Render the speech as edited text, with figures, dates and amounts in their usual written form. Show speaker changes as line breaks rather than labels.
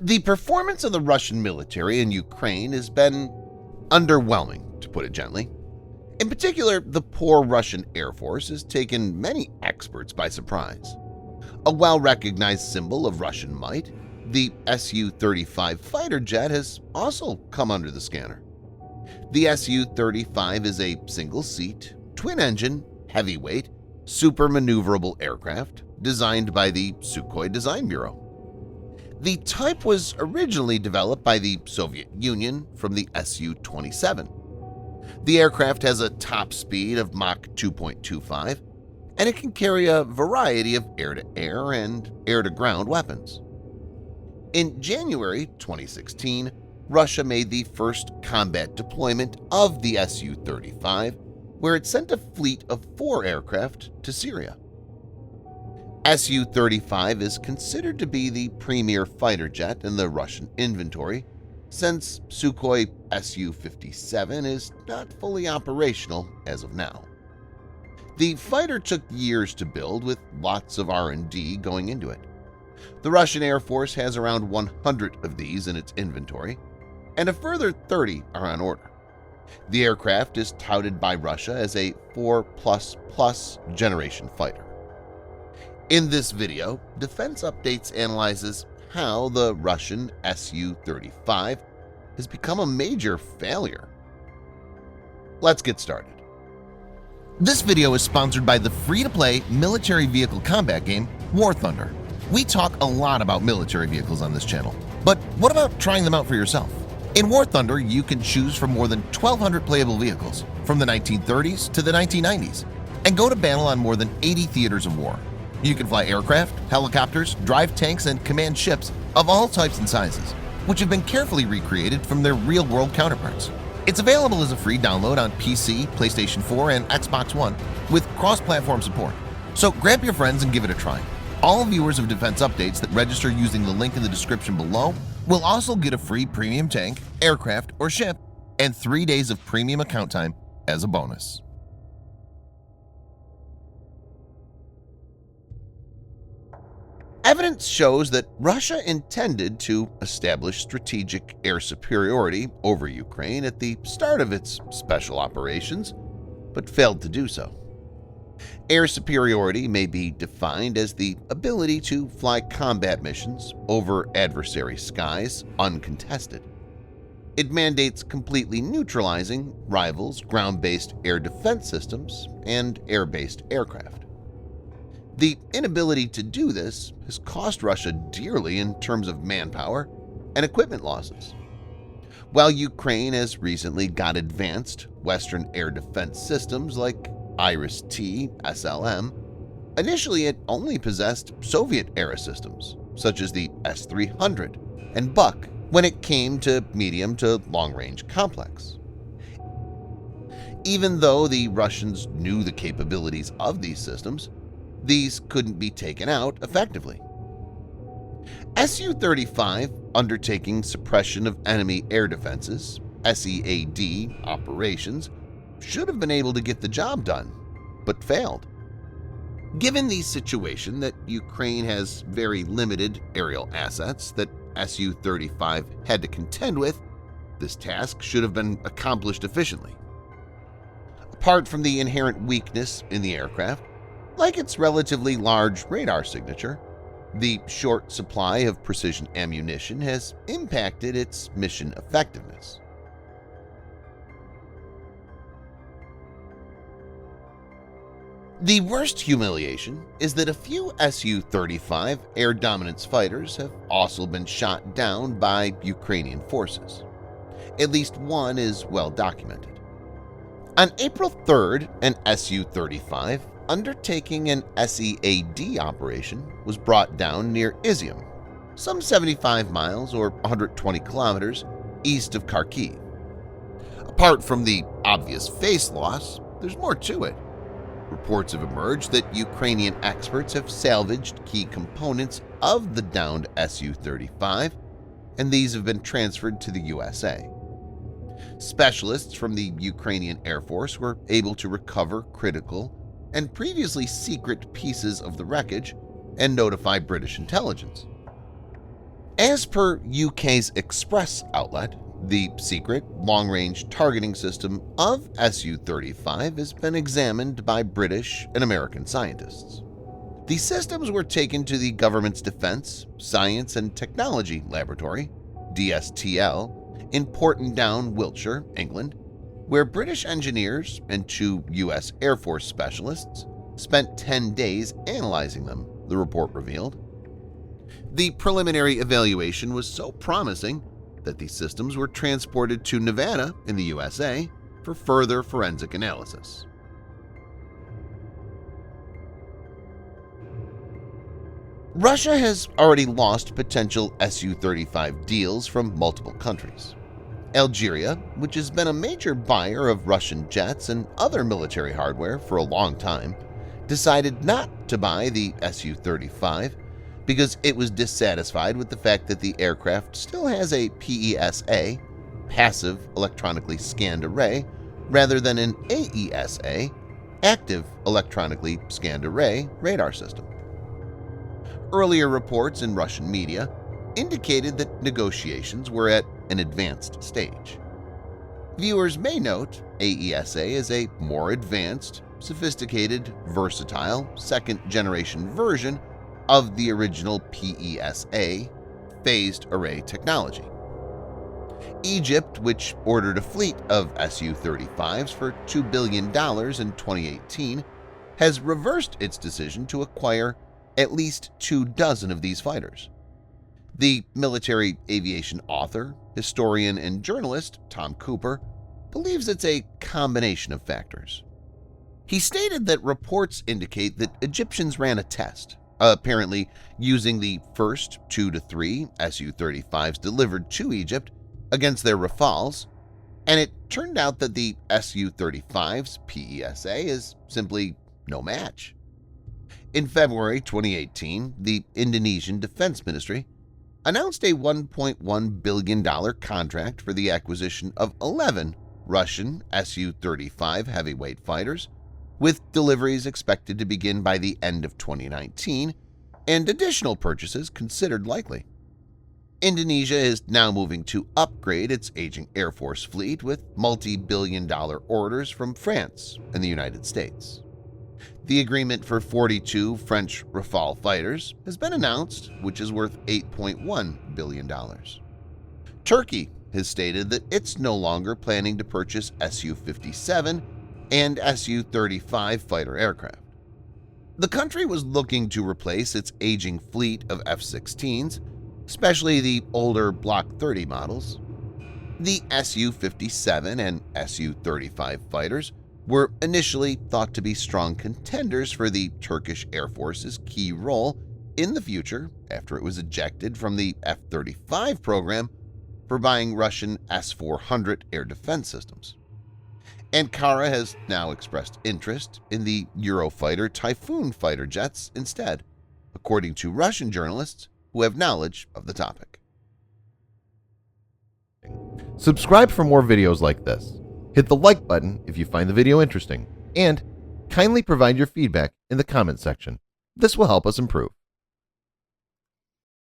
The performance of the Russian military in Ukraine has been underwhelming, to put it gently. In particular, the poor Russian Air Force has taken many experts by surprise. A well-recognized symbol of Russian might, the Su-35 fighter jet has also come under the scanner. The Su-35 is a single-seat, twin-engine, heavyweight, super-maneuverable aircraft designed by the Sukhoi Design Bureau. The type was originally developed by the Soviet Union from the Su-27. The aircraft has a top speed of Mach 2.25, and it can carry a variety of air-to-air and air-to-ground weapons. In January 2016, Russia made the first combat deployment of the Su-35, where it sent a fleet of 4 aircraft to Syria. Su-35 is considered to be the premier fighter jet in the Russian inventory, since Sukhoi Su-57 is not fully operational as of now. The fighter took years to build, with lots of R&D going into it. The Russian Air Force has around 100 of these in its inventory, and a further 30 are on order. The aircraft is touted by Russia as a 4++ generation fighter. In this video, Defense Updates analyzes how the Russian Su-35 has become a major failure. Let's get started. This video is sponsored by the free-to-play military vehicle combat game War Thunder. We talk a lot about military vehicles on this channel, but what about trying them out for yourself? In War Thunder, you can choose from more than 1,200 playable vehicles from the 1930s to the 1990s and go to battle on more than 80 theaters of war. You can fly aircraft, helicopters, drive tanks, and command ships of all types and sizes, which have been carefully recreated from their real-world counterparts. It's available as a free download on PC, PlayStation 4, and Xbox One with cross-platform support. So grab your friends and give it a try. All viewers of Defense Updates that register using the link in the description below will also get a free premium tank, aircraft, or ship and 3 days of premium account time as a bonus. Evidence shows that Russia intended to establish strategic air superiority over Ukraine at the start of its special operations, but failed to do so. Air superiority may be defined as the ability to fly combat missions over adversary skies uncontested. It mandates completely neutralizing rivals' ground-based air defense systems and air-based aircraft. The inability to do this has cost Russia dearly in terms of manpower and equipment losses. While Ukraine has recently got advanced Western air defense systems like Iris-T SLM, initially it only possessed Soviet-era systems such as the S-300 and Buck when it came to medium to long-range complex. Even though the Russians knew the capabilities of these systems, these couldn't be taken out effectively. Su-35 undertaking suppression of enemy air defenses, SEAD operations, should have been able to get the job done, but failed. Given the situation that Ukraine has very limited aerial assets that Su-35 had to contend with, this task should have been accomplished efficiently. Apart from the inherent weakness in the aircraft, like its relatively large radar signature, the short supply of precision ammunition has impacted its mission effectiveness. The worst humiliation is that a few Su-35 air dominance fighters have also been shot down by Ukrainian forces. At least one is well documented. On April 3rd, an Su-35 undertaking an SEAD operation was brought down near Izium, some 75 miles or 120 kilometers east of Kharkiv. Apart from the obvious face loss, there's more to it. Reports have emerged that Ukrainian experts have salvaged key components of the downed Su-35, and these have been transferred to the USA. Specialists from the Ukrainian Air Force were able to recover critical and previously secret pieces of the wreckage and notify British intelligence. As per UK's Express outlet, the secret, long-range targeting system of Su-35 has been examined by British and American scientists. The systems were taken to the government's Defense, Science and Technology Laboratory, DSTL, in Portondown, Wiltshire, England, where British engineers and 2 U.S. Air Force specialists spent 10 days analyzing them, the report revealed. The preliminary evaluation was so promising that the systems were transported to Nevada in the USA for further forensic analysis. Russia has already lost potential Su-35 deals from multiple countries. Algeria, which has been a major buyer of Russian jets and other military hardware for a long time, decided not to buy the Su-35 because it was dissatisfied with the fact that the aircraft still has a PESA, passive electronically scanned array, rather than an AESA, active electronically scanned array radar system. Earlier reports in Russian media indicated that negotiations were at an advanced stage. Viewers may note AESA is a more advanced, sophisticated, versatile, second-generation version of the original PESA phased array technology. Egypt, which ordered a fleet of Su-35s for $2 billion in 2018, has reversed its decision to acquire at least 24 of these fighters. The military aviation author, historian, and journalist Tom Cooper believes it's a combination of factors. He stated that reports indicate that Egyptians ran a test, apparently using the first 2 to 3 Su-35s delivered to Egypt against their Rafales, and it turned out that the Su-35's PESA is simply no match. In February 2018, the Indonesian Defense Ministry announced a $1.1 billion contract for the acquisition of 11 Russian Su-35 heavyweight fighters, with deliveries expected to begin by the end of 2019 and additional purchases considered likely. Indonesia is now moving to upgrade its aging Air Force fleet with multi-billion-dollar orders from France and the United States. The agreement for 42 French Rafale fighters has been announced, which is worth $8.1 billion. Turkey has stated that it's no longer planning to purchase Su-57 and Su-35 fighter aircraft. The country was looking to replace its aging fleet of F-16s, especially the older Block 30 models. The Su-57 and Su-35 fighters were initially thought to be strong contenders for the Turkish Air Force's key role in the future after it was ejected from the F-35 program for buying Russian S-400 air defense systems. Ankara has now expressed interest in the Eurofighter Typhoon fighter jets instead, according to Russian journalists who have knowledge of the topic.
Subscribe for more videos like this. Hit the like button if you find the video interesting, and kindly provide your feedback in the comment section. This will help us improve.